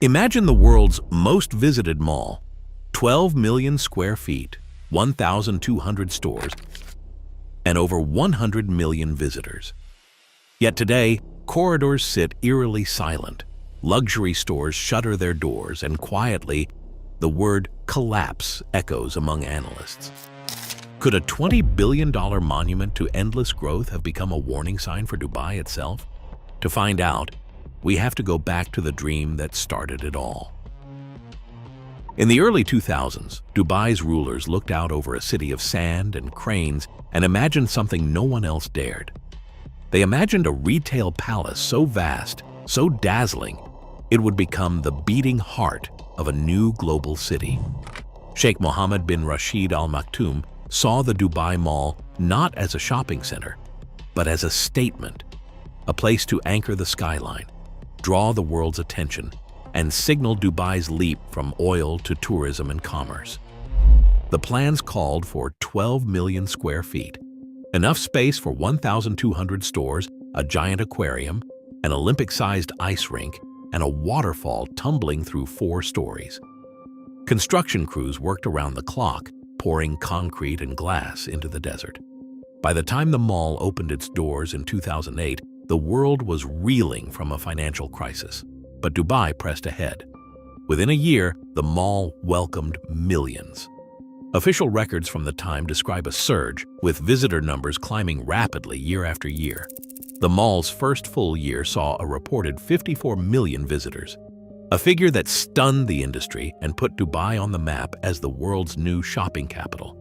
Imagine the world's most visited mall, 12 million square feet, 1,200 stores, and over 100 million visitors. Yet today, corridors sit eerily silent. Luxury stores shutter their doors, and quietly, the word collapse echoes among analysts. Could a $20 billion monument to endless growth have become a warning sign for Dubai itself? To find out, we have to go back to the dream that started it all. In the early 2000s, Dubai's rulers looked out over a city of sand and cranes and imagined something no one else dared. They imagined a retail palace so vast, so dazzling, it would become the beating heart of a new global city. Sheikh Mohammed bin Rashid Al Maktoum saw the Dubai Mall not as a shopping center, but as a statement, a place to anchor the skyline, draw the world's attention, and signal Dubai's leap from oil to tourism and commerce. The plans called for 12 million square feet, enough space for 1,200 stores, a giant aquarium, an Olympic-sized ice rink, and a waterfall tumbling through 4 stories. Construction crews worked around the clock, pouring concrete and glass into the desert. By the time the mall opened its doors in 2008, the world was reeling from a financial crisis, but Dubai pressed ahead. Within a year, the mall welcomed millions. Official records from the time describe a surge, with visitor numbers climbing rapidly year after year. The mall's first full year saw a reported 54 million visitors, a figure that stunned the industry and put Dubai on the map as the world's new shopping capital.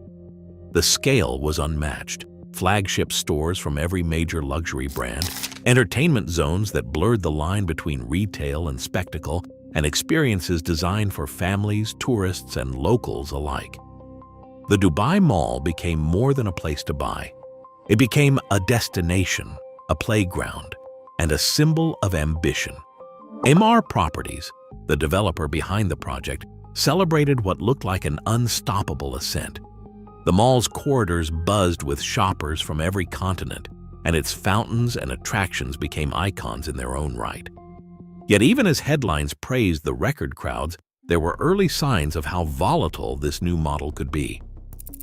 The scale was unmatched. Flagship stores from every major luxury brand, entertainment zones that blurred the line between retail and spectacle, and experiences designed for families, tourists, and locals alike. The Dubai Mall became more than a place to buy. It became a destination, a playground, and a symbol of ambition. Emaar Properties, the developer behind the project, celebrated what looked like an unstoppable ascent. The mall's corridors buzzed with shoppers from every continent, and its fountains and attractions became icons in their own right. Yet even as headlines praised the record crowds, there were early signs of how volatile this new model could be.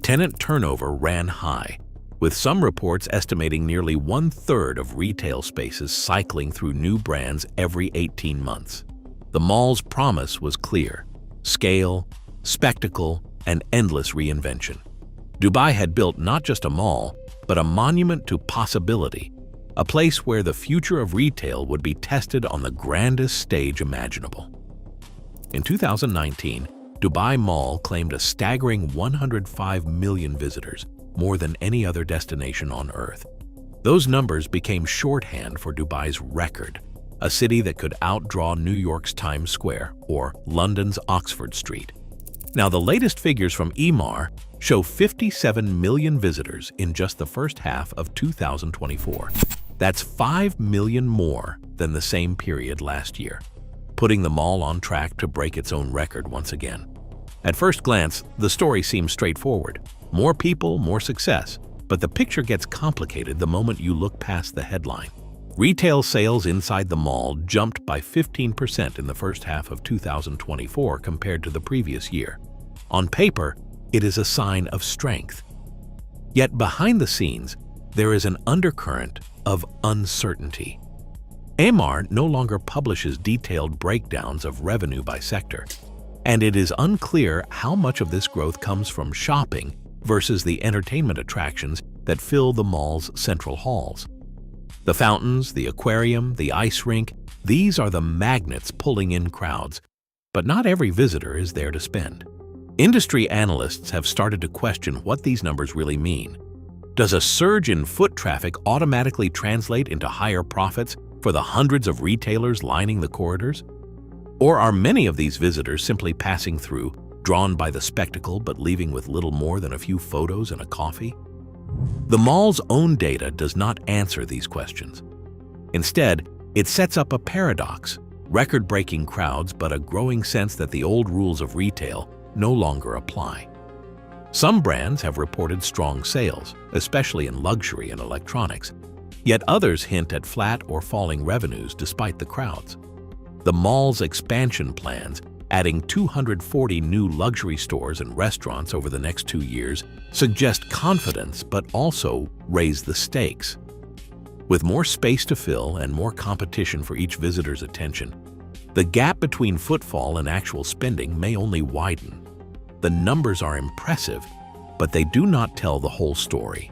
Tenant turnover ran high, with some reports estimating nearly 1/3 of retail spaces cycling through new brands every 18 months. The mall's promise was clear: scale, spectacle, and endless reinvention. Dubai had built not just a mall, but a monument to possibility, a place where the future of retail would be tested on the grandest stage imaginable. In 2019, Dubai Mall claimed a staggering 105 million visitors, more than any other destination on Earth. Those numbers became shorthand for Dubai's record, a city that could outdraw New York's Times Square or London's Oxford Street. Now, the latest figures from Emaar show 57 million visitors in just the first half of 2024. That's 5 million more than the same period last year, putting the mall on track to break its own record once again. At first glance, the story seems straightforward. More people, more success. But the picture gets complicated the moment you look past the headline. Retail sales inside the mall jumped by 15% in the first half of 2024 compared to the previous year. On paper, it is a sign of strength. Yet behind the scenes, there is an undercurrent of uncertainty. Emaar no longer publishes detailed breakdowns of revenue by sector, and it is unclear how much of this growth comes from shopping versus the entertainment attractions that fill the mall's central halls. The fountains, the aquarium, the ice rink, these are the magnets pulling in crowds, but not every visitor is there to spend. Industry analysts have started to question what these numbers really mean. Does a surge in foot traffic automatically translate into higher profits for the hundreds of retailers lining the corridors? Or are many of these visitors simply passing through, drawn by the spectacle but leaving with little more than a few photos and a coffee? The mall's own data does not answer these questions. Instead, it sets up a paradox: record-breaking crowds, but a growing sense that the old rules of retail no longer apply. Some brands have reported strong sales, especially in luxury and electronics, yet others hint at flat or falling revenues despite the crowds. The mall's expansion plans, adding 240 new luxury stores and restaurants over the next 2 years, suggest confidence but also raise the stakes. With more space to fill and more competition for each visitor's attention, the gap between footfall and actual spending may only widen. The numbers are impressive, but they do not tell the whole story.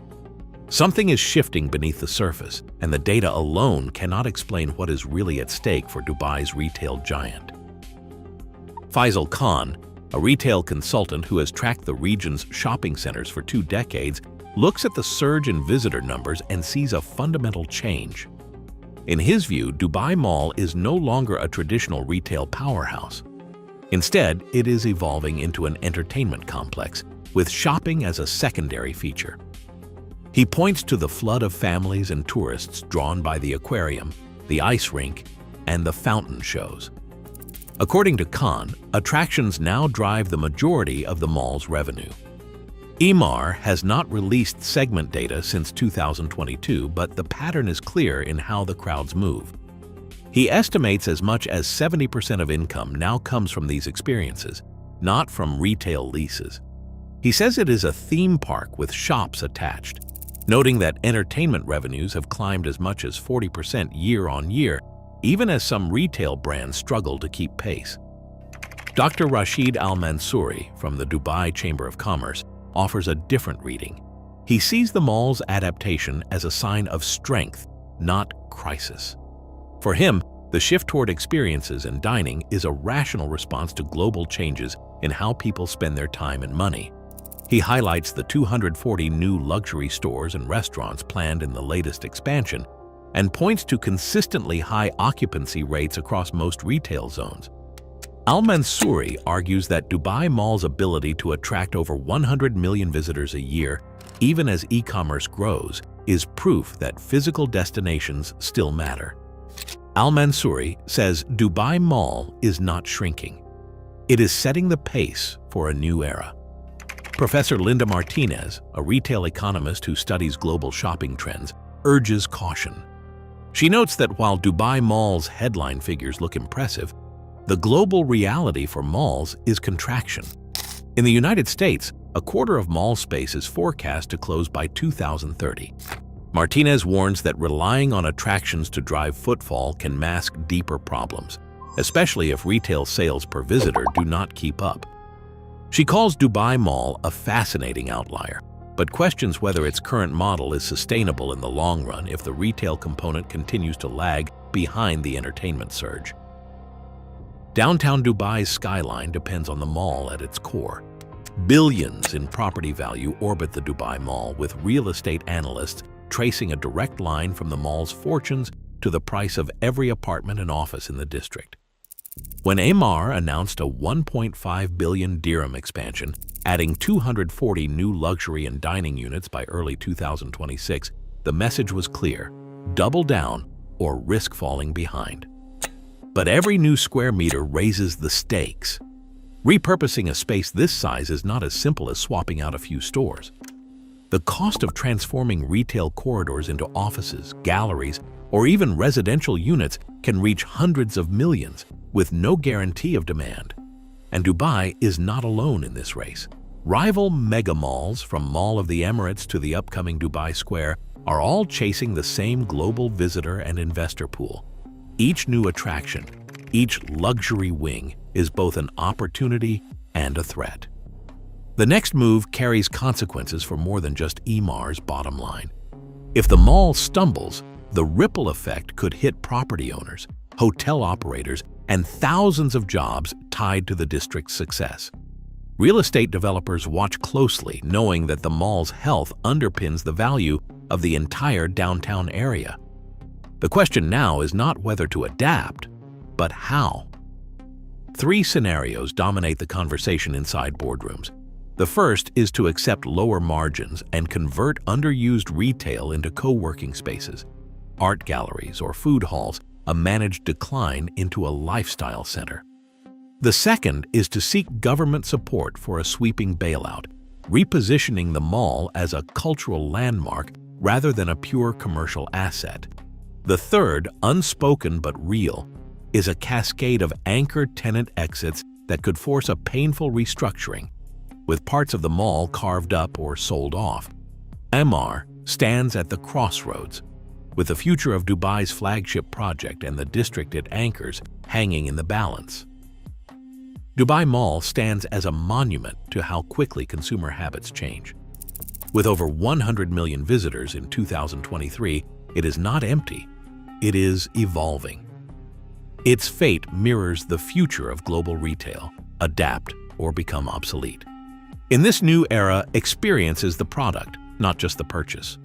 Something is shifting beneath the surface, and the data alone cannot explain what is really at stake for Dubai's retail giant. Faisal Khan, a retail consultant who has tracked the region's shopping centers for 2 decades, looks at the surge in visitor numbers and sees a fundamental change. In his view, Dubai Mall is no longer a traditional retail powerhouse. Instead, it is evolving into an entertainment complex, with shopping as a secondary feature. He points to the flood of families and tourists drawn by the aquarium, the ice rink, and the fountain shows. According to Khan, attractions now drive the majority of the mall's revenue. Emaar has not released segment data since 2022, but the pattern is clear in how the crowds move. He estimates as much as 70% of income now comes from these experiences, not from retail leases. He says it is a theme park with shops attached, noting that entertainment revenues have climbed as much as 40% year on year, even as some retail brands struggle to keep pace. Dr. Rashid Al-Mansouri from the Dubai Chamber of Commerce offers a different reading. He sees the mall's adaptation as a sign of strength, not crisis. For him, the shift toward experiences and dining is a rational response to global changes in how people spend their time and money. He highlights the 240 new luxury stores and restaurants planned in the latest expansion and points to consistently high occupancy rates across most retail zones. Al-Mansouri argues that Dubai Mall's ability to attract over 100 million visitors a year, even as e-commerce grows, is proof that physical destinations still matter. Al-Mansouri says Dubai Mall is not shrinking. It is setting the pace for a new era. Professor Linda Martinez, a retail economist who studies global shopping trends, urges caution. She notes that while Dubai Mall's headline figures look impressive, the global reality for malls is contraction. In the United States, a quarter of mall space is forecast to close by 2030. Martinez warns that relying on attractions to drive footfall can mask deeper problems, especially if retail sales per visitor do not keep up. She calls Dubai Mall a fascinating outlier, but questions whether its current model is sustainable in the long run if the retail component continues to lag behind the entertainment surge. Downtown Dubai's skyline depends on the mall at its core. Billions in property value orbit the Dubai Mall, with real estate analysts tracing a direct line from the mall's fortunes to the price of every apartment and office in the district. When Emaar announced a 1.5 billion dirham expansion, adding 240 new luxury and dining units by early 2026, the message was clear: double down or risk falling behind. But every new square meter raises the stakes. Repurposing a space this size is not as simple as swapping out a few stores. The cost of transforming retail corridors into offices, galleries, or even residential units can reach hundreds of millions, with no guarantee of demand. And Dubai is not alone in this race. Rival mega malls, from Mall of the Emirates to the upcoming Dubai Square, are all chasing the same global visitor and investor pool. Each new attraction, each luxury wing, is both an opportunity and a threat. The next move carries consequences for more than just Emaar's bottom line. If the mall stumbles, the ripple effect could hit property owners, hotel operators, and thousands of jobs tied to the district's success. Real estate developers watch closely, knowing that the mall's health underpins the value of the entire downtown area. The question now is not whether to adapt, but how. 3 scenarios dominate the conversation inside boardrooms. The first is to accept lower margins and convert underused retail into co-working spaces, art galleries, or food halls, a managed decline into a lifestyle center. The second is to seek government support for a sweeping bailout, repositioning the mall as a cultural landmark rather than a pure commercial asset. The third, unspoken but real, is a cascade of anchor tenant exits that could force a painful restructuring, with parts of the mall carved up or sold off. MR stands at the crossroads, with the future of Dubai's flagship project and the district it anchors hanging in the balance. Dubai Mall stands as a monument to how quickly consumer habits change. With over 100 million visitors in 2023, it is not empty, it is evolving. Its fate mirrors the future of global retail: adapt or become obsolete. In this new era, experience is the product, not just the purchase.